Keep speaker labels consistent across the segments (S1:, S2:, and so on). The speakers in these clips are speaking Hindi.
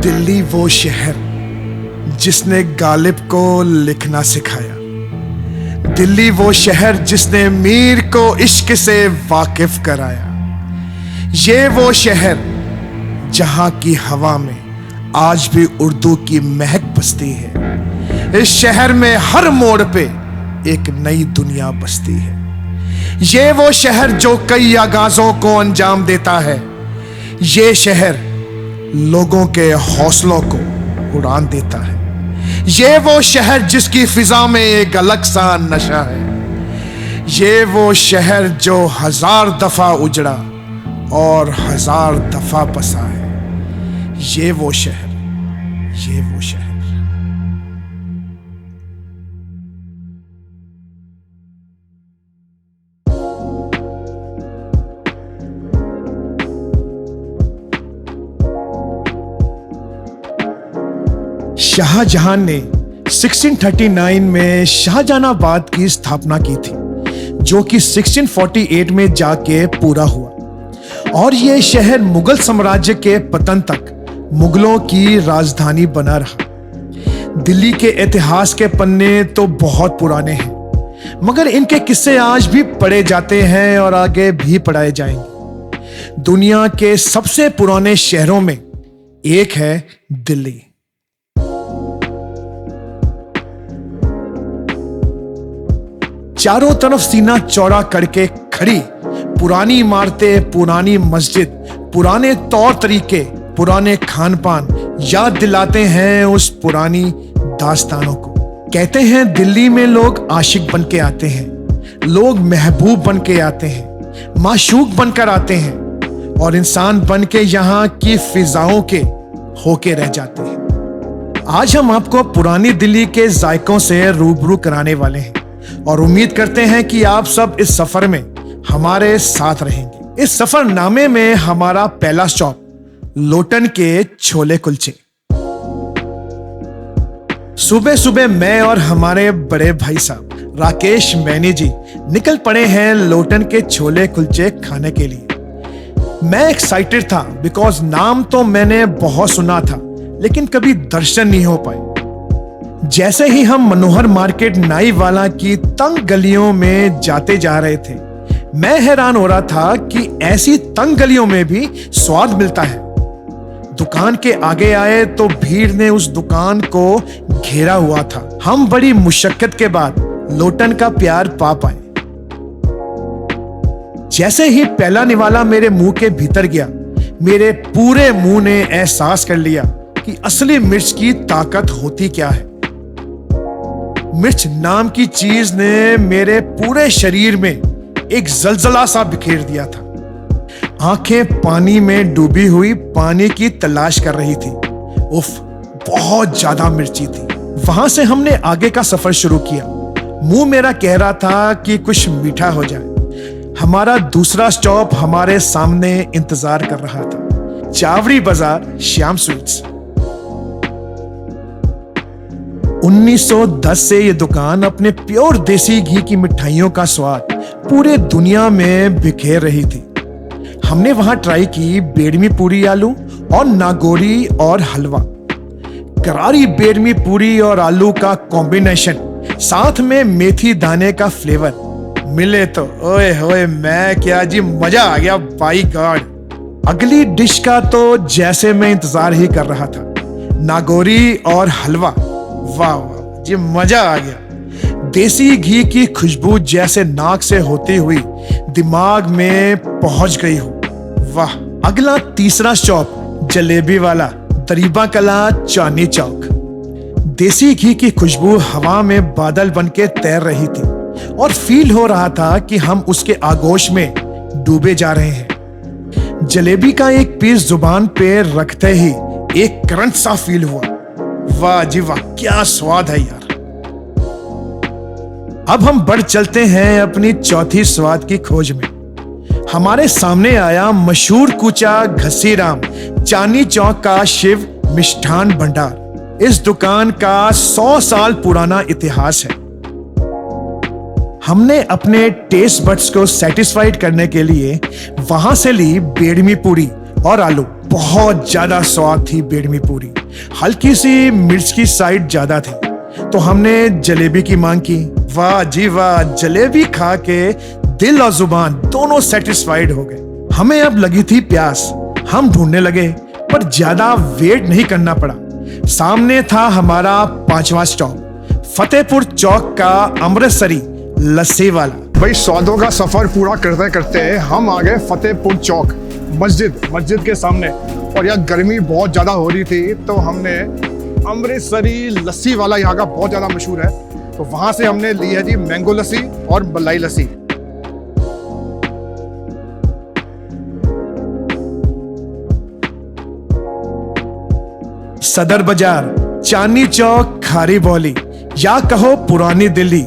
S1: दिल्ली वो शहर जिसने गालिब को लिखना सिखाया। दिल्ली वो शहर जिसने मीर को इश्क से वाकिफ कराया। ये वो शहर जहां की हवा में आज भी उर्दू की महक बसती है। इस शहर में हर मोड़ पे एक नई दुनिया बसती है। ये वो शहर जो कई आगाजों को अंजाम देता है। ये शहर लोगों के हौसलों को उड़ान देता है। ये वो शहर जिसकी फिजा में एक अलग सा नशा है। ये वो शहर जो 1000 दफा उजड़ा और 1000 दफा बसा है। ये वो शहर, ये वो शहर। शाहजहां ने 1639 में शाहजहानाबाद की स्थापना की थी, जो कि 1648 में जाके पूरा हुआ। और यह शहर मुगल साम्राज्य के पतन तक मुगलों की राजधानी बना रहा। दिल्ली के इतिहास के पन्ने तो बहुत पुराने हैं, मगर इनके किस्से आज भी पढ़े जाते हैं और आगे भी पढ़ाए जाएंगे। दुनिया के सबसे पुराने शहरों में एक है दिल्ली। चारों तरफ सीना चौड़ा करके खड़ी पुरानी इमारतें, पुरानी मस्जिद, पुराने तौर तरीके, पुराने खान पान याद दिलाते हैं उस पुरानी दास्तानों को। कहते हैं दिल्ली में लोग आशिक बन के आते हैं, लोग महबूब बन के आते हैं, माशूक बनकर आते हैं और इंसान बन के यहाँ की फिजाओं के होके रह जाते हैं। आज हम आपको पुरानी दिल्ली के जायकों से रूबरू कराने वाले हैं और उम्मीद करते हैं कि आप सब इस सफर में हमारे साथ रहेंगे। इस सफरनामे में हमारा पहला स्टॉप लोटन के छोले कुलचे। सुबह सुबह मैं और हमारे बड़े भाई साहब राकेश मैनी जी निकल पड़े हैं लोटन के छोले कुलचे खाने के लिए। मैं एक्साइटेड था बिकॉज नाम तो मैंने बहुत सुना था, लेकिन कभी दर्शन नहीं हो पाए। जैसे ही हम मनोहर मार्केट नाई वाला की तंग गलियों में जाते जा रहे थे, मैं हैरान हो रहा था कि ऐसी तंग गलियों में भी स्वाद मिलता है। दुकान के आगे आए तो भीड़ ने उस दुकान को घेरा हुआ था। हम बड़ी मुशक्कत के बाद लोटन का प्यार पा पाए। जैसे ही पहला निवाला मेरे मुंह के भीतर गया, मेरे पूरे मुंह ने एहसास कर लिया कि असली मिर्च की ताकत होती क्या है। मिर्च नाम की चीज ने मेरे पूरे शरीर में एक जलजला सा बिखेर दिया था। आंखें पानी में डूबी हुई पानी की तलाश कर रही थी। उफ, बहुत ज्यादा मिर्ची थी। वहां से हमने आगे का सफर शुरू किया। मुंह मेरा कह रहा था कि कुछ मीठा हो जाए। हमारा दूसरा स्टॉप हमारे सामने इंतजार कर रहा था, चावड़ी बाजार श्याम स्वीट्स। 1910 से ये दुकान अपने प्योर देसी घी की मिठाइयों का स्वाद पूरे दुनिया में बिखेर रही थी। हमने वहां ट्राई की बेडमी पूरी आलू और नागौरी और हलवा। करारी बेडमी पूरी और आलू का कॉम्बिनेशन, साथ में मेथी दाने का फ्लेवर मिले तो ओए होए मैं क्या जी, मजा आ गया बाई गॉड। अगली डिश का तो जैसे मैं इंतजार ही कर रहा था, नागौरी और हलवा। वाह वाह जी, मजा आ गया। देसी घी की खुशबू जैसे नाक से होती हुई दिमाग में पहुंच गई हो। वाह। अगला तीसरा स्टॉप जलेबी वाला दरीबा कला चांदनी चौक। देसी घी की खुशबू हवा में बादल बनके तैर रही थी और फील हो रहा था कि हम उसके आगोश में डूबे जा रहे हैं। जलेबी का एक पीस जुबान पे रखते ही एक करंट सा फील हुआ। वाह जी वाह, क्या स्वाद है यार। अब हम बढ़ चलते हैं अपनी चौथी स्वाद की खोज में। हमारे सामने आया मशहूर कूचा घसीराम चांदनी चौक का शिव मिष्ठान भंडार। इस दुकान का 100 साल पुराना इतिहास है। हमने अपने टेस्ट बड्स को सेटिस्फाइड करने के लिए वहां से ली बेडमी पूरी और आलू। बहुत ज्यादा स्वाद थी बेडमी पूरी। हल्की सी मिर्च की साइड ज्यादा थी, तो हमने जलेबी की मांग की। वाह जी वाह, जलेबी खा के दिल और जुबान दोनों सेटिस्फाइड हो गए। हमें अब लगी थी प्यास, हम ढूंढने लगे, पर ज्यादा वेट नहीं करना पड़ा। सामने था हमारा 5वां स्टॉप, फतेहपुर चौक का अमृतसरी लस्सी वाला।
S2: भाई स्वादों का सफर पूरा करते करते हम आ गए फतेहपुर चौक मस्जिद के सामने। और यहाँ गर्मी बहुत ज्यादा हो रही थी, तो हमने अमृतसरी लस्सी वाला यहाँ का बहुत ज्यादा मशहूर है, तो वहां से हमने ली है जी मैंगो लस्सी और मलाई लस्सी।
S1: सदर बाजार, चांदनी चौक, खारी बौली या कहो पुरानी दिल्ली,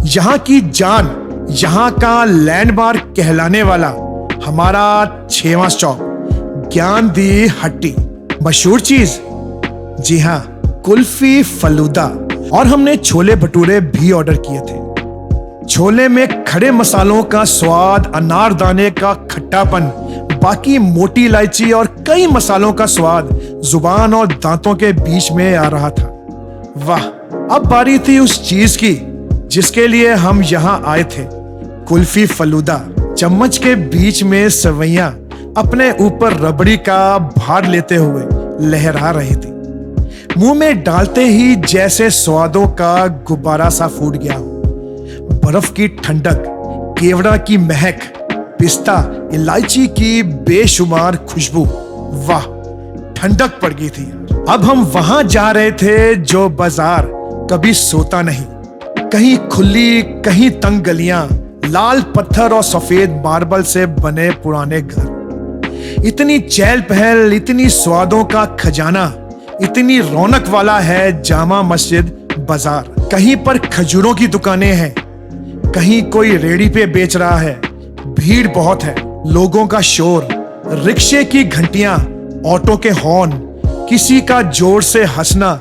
S1: यहाँ की जान, यहाँ का लैंडमार्क कहलाने वाला हमारा 6वां स्टॉप ज्ञान दी हट्टी। मशहूर चीज, जी हाँ, कुल्फी फलूदा। और हमने छोले भटूरे भी ऑर्डर किए थे। छोले में खड़े मसालों का स्वाद, अनारदाने का खट्टापन, बाकी मोटी इलायची और कई मसालों का स्वाद जुबान और दांतों के बीच में आ रहा था। वाह, अब बारी थी उस चीज की जिसके लिए हम यहाँ आए थे, कुल्फी फलूदा। चम्मच के बीच में सवैयां अपने ऊपर रबड़ी का भार लेते हुए लहरा रही थी। मुंह में डालते ही जैसे स्वादों का गुब्बारा सा फूट गया हो। बर्फ की ठंडक, केवड़ा की महक, पिस्ता, इलायची की बेशुमार खुशबू, वाह, ठंडक पड़ गई थी। अब हम वहां जा रहे थे जो बाजार कभी सोता नहीं। कहीं खुली, कहीं तंग गलियां, लाल पत्थर और सफेद मार्बल से बने पुराने घर। इतनी चहल पहल, इतनी स्वादों का खजाना, इतनी रौनक वाला है जामा मस्जिद बाजार। कहीं पर खजूरों की दुकानें हैं, कहीं कोई रेड़ी पे बेच रहा है। भीड़ बहुत है, लोगों का शोर, रिक्शे की घंटियां, ऑटो के हॉर्न, किसी का जोर से हंसना,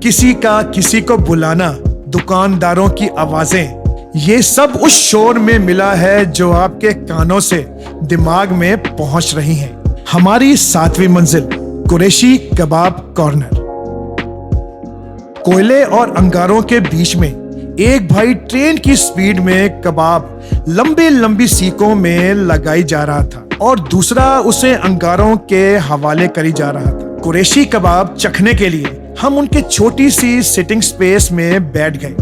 S1: किसी का किसी को बुलाना, दुकानदारों की आवाजें, ये सब उस शोर में मिला है जो आपके कानों से दिमाग में पहुंच रही हैं। हमारी 7वीं मंजिल, कुरैशी कबाब कॉर्नर। कोयले और अंगारों के बीच में एक भाई ट्रेन की स्पीड में कबाब लंबी लंबी सीकों में लगाई जा रहा था और दूसरा उसे अंगारों के हवाले करी जा रहा था। कुरैशी कबाब चखने के लिए हम उनके छोटी सी सिटिंग स्पेस में बैठ गए।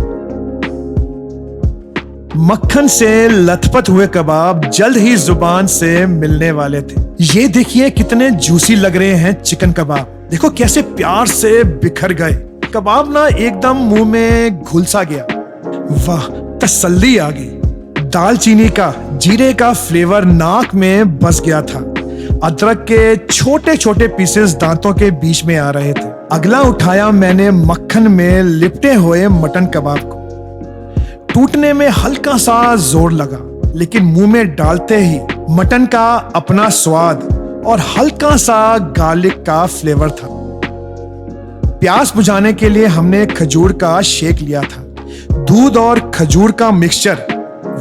S1: मक्खन से लथपथ हुए कबाब जल्द ही जुबान से मिलने वाले थे। ये देखिए कितने जूसी लग रहे हैं चिकन कबाब। देखो कैसे प्यार से बिखर गए। कबाब ना एकदम मुंह में घुल सा गया। वाह, तसल्ली आ गई। दालचीनी का, जीरे का फ्लेवर नाक में बस गया था। अदरक के छोटे छोटे पीसेस दांतों के बीच में आ रहे थे। अगला उठाया मैंने मक्खन में लिपटे हुए मटन कबाब को। टूटने में हल्का सा जोर लगा, लेकिन मुंह में डालते ही मटन का अपना स्वाद और हल्का सा गार्लिक का फ्लेवर था। प्यास बुझाने के लिए हमने खजूर का शेक लिया था। दूध और खजूर का मिक्सचर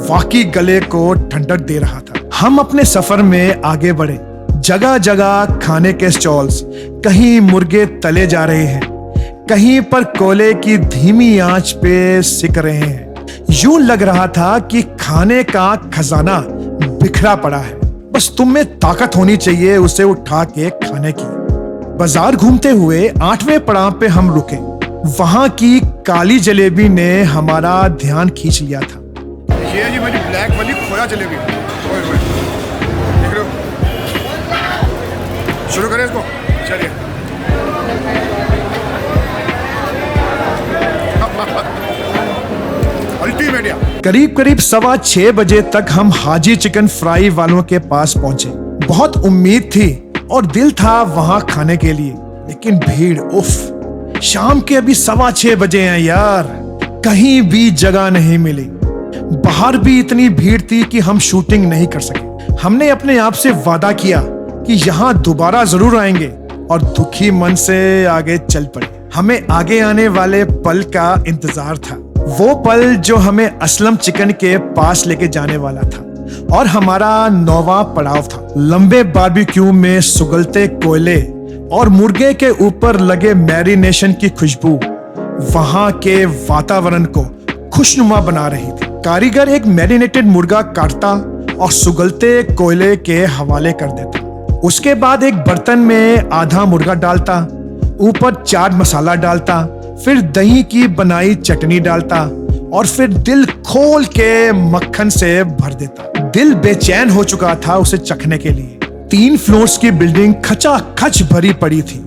S1: वाकई गले को ठंडक दे रहा था। हम अपने सफर में आगे बढ़े। जगह जगह खाने के स्टॉल्स, कहीं मुर्गे तले जा रहे हैं, कहीं पर कोयले की धीमी आंच पे सिक रहे हैं। यूं लग रहा था कि खाने का खजाना बिखरा पड़ा है, बस तुम में ताकत होनी चाहिए उसे उठा के खाने की। बाजार घूमते हुए 8वें पड़ाव पे हम रुके। वहां की काली जलेबी ने हमारा ध्यान खींच लिया था।
S2: ये है जी मेरी ब्लैक वाली खोया जलेबी। ओए ओए, देख रहे हो? शुरू करें इसको, चलिए। अल्टीमेट।
S1: करीब करीब 6:15 बजे तक हम हाजी चिकन फ्राई वालों के पास पहुंचे। बहुत उम्मीद थी और दिल था वहां खाने के लिए, लेकिन भीड़, उफ, शाम के अभी 6:15 बजे हैं यार, कहीं भी जगह नहीं मिली। बाहर भी इतनी भीड़ थी कि हम शूटिंग नहीं कर सके। हमने अपने आप से वादा किया कि यहाँ दोबारा जरूर आएंगे और दुखी मन से आगे चल पड़े। हमें आगे आने वाले पल का इंतजार था, वो पल जो हमें असलम चिकन के पास लेके जाने वाला था। और हमारा 9वां पड़ाव था। लंबे बारबेक्यू में सुगलते कोयले और मुर्गे के ऊपर लगे मैरिनेशन की खुशबू वहां के वातावरण को खुशनुमा बना रही थी। कारीगर एक मैरिनेटेड मुर्गा काटता और सुगलते कोयले के हवाले कर देता। उसके बाद एक बर्तन में आधा मुर्गा डालता, ऊपर चाट मसाला डालता, फिर दही की बनाई चटनी डालता और फिर दिल खोल के मक्खन से भर देता। दिल बेचैन हो चुका था उसे चखने के लिए। 3 फ्लोर्स की बिल्डिंग खचाखच भरी पड़ी थी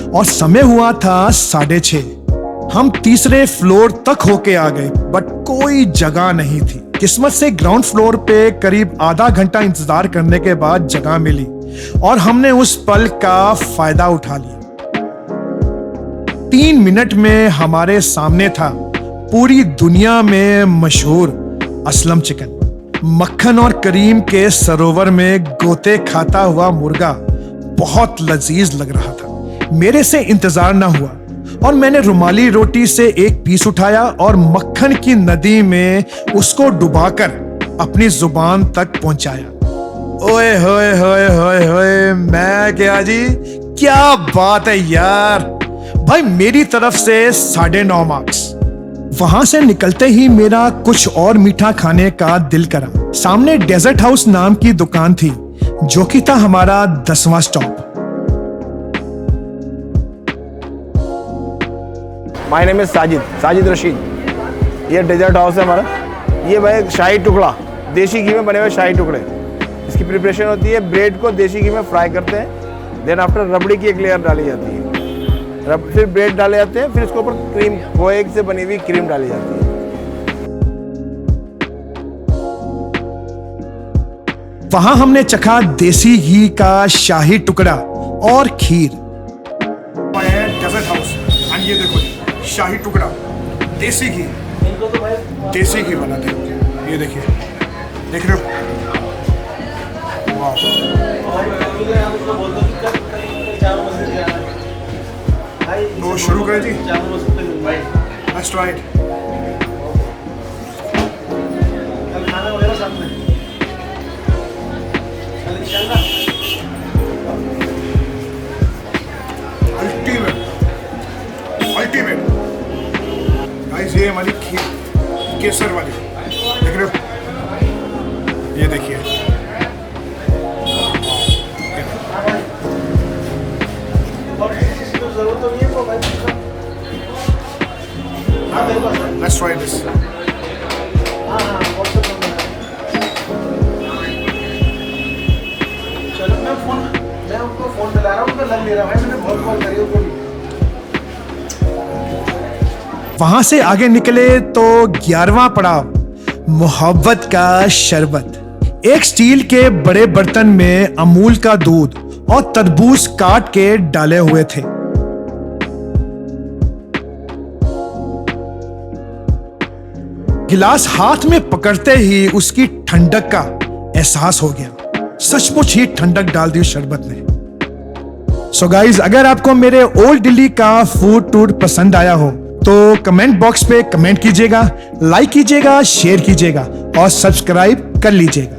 S1: और समय हुआ था 6:30। हम तीसरे फ्लोर तक होके आ गए, बट कोई जगह नहीं थी। किस्मत से ग्राउंड फ्लोर पे करीब आधा घंटा इंतजार करने के बाद जगह मिली और हमने उस पल का फायदा उठा लिया। 3 मिनट में हमारे सामने था पूरी दुनिया में मशहूर असलम चिकन। मक्खन और करीम के सरोवर में गोते खाता हुआ मुर्गा बहुत लजीज लग रहा था। मेरे से इंतजार ना हुआ और मैंने रुमाली रोटी से एक पीस उठाया और मक्खन की नदी में उसको डुबाकर अपनी जुबान तक पहुंचाया। ओए होए होए होए होए, मैं क्या जी, क्या बात है यार। भाई मेरी तरफ से 9.5 मार्क्स। वहां से निकलते ही मेरा कुछ और मीठा खाने का दिल करा। सामने डेजर्ट हाउस नाम की दुकान थी जो कि था हमारा 10वां stop.
S3: My name is Sajid Rashid. ये डेजर्ट हाउस है हमारा। ये भाई शाही टुकड़ा, देसी घी में बने हुए शाही टुकड़े। इसकी प्रिपरेशन होती है, ब्रेड को देसी घी में फ्राई करते हैं, देन आफ्टर रबड़ी की एक लेयर डाली जाती है, फिर ब्रेड डाले जाते हैं, फिर इसके ऊपर क्रीम, खोए से बनी हुई क्रीम डाली जाती है।
S1: वहां हमने चखा देसी घी का शाही टुकड़ा और खीर। डेजर्ट हाउस, ये देखो शाही टुकड़ा, देसी घी बनाते हैं। ये देखिए, देख रहे हो? वाह। तो शुरू करें जी। Let's try it. Ultimate guys, ये हमारी खीर केसर वाली, देख रहे हो? ये देखिए, let's try this.
S3: चलो मैं उनको फोन पे ला रहा हूँ, उनका लग ले रहा है, मैंने बहुत कॉल करी उनको।
S1: वहां से आगे निकले तो 11वां पड़ाव, मोहब्बत का शरबत। एक स्टील के बड़े बर्तन में अमूल का दूध और तरबूज काट के डाले हुए थे। गिलास हाथ में पकड़ते ही उसकी ठंडक का एहसास हो गया। सचमुच ही ठंडक डाल दी उस शरबत ने। सो गाइज, अगर आपको मेरे ओल्ड दिल्ली का फूड टूर पसंद आया हो तो कमेंट बॉक्स पे कमेंट कीजिएगा, लाइक कीजिएगा, शेयर कीजिएगा और सब्सक्राइब कर लीजिएगा।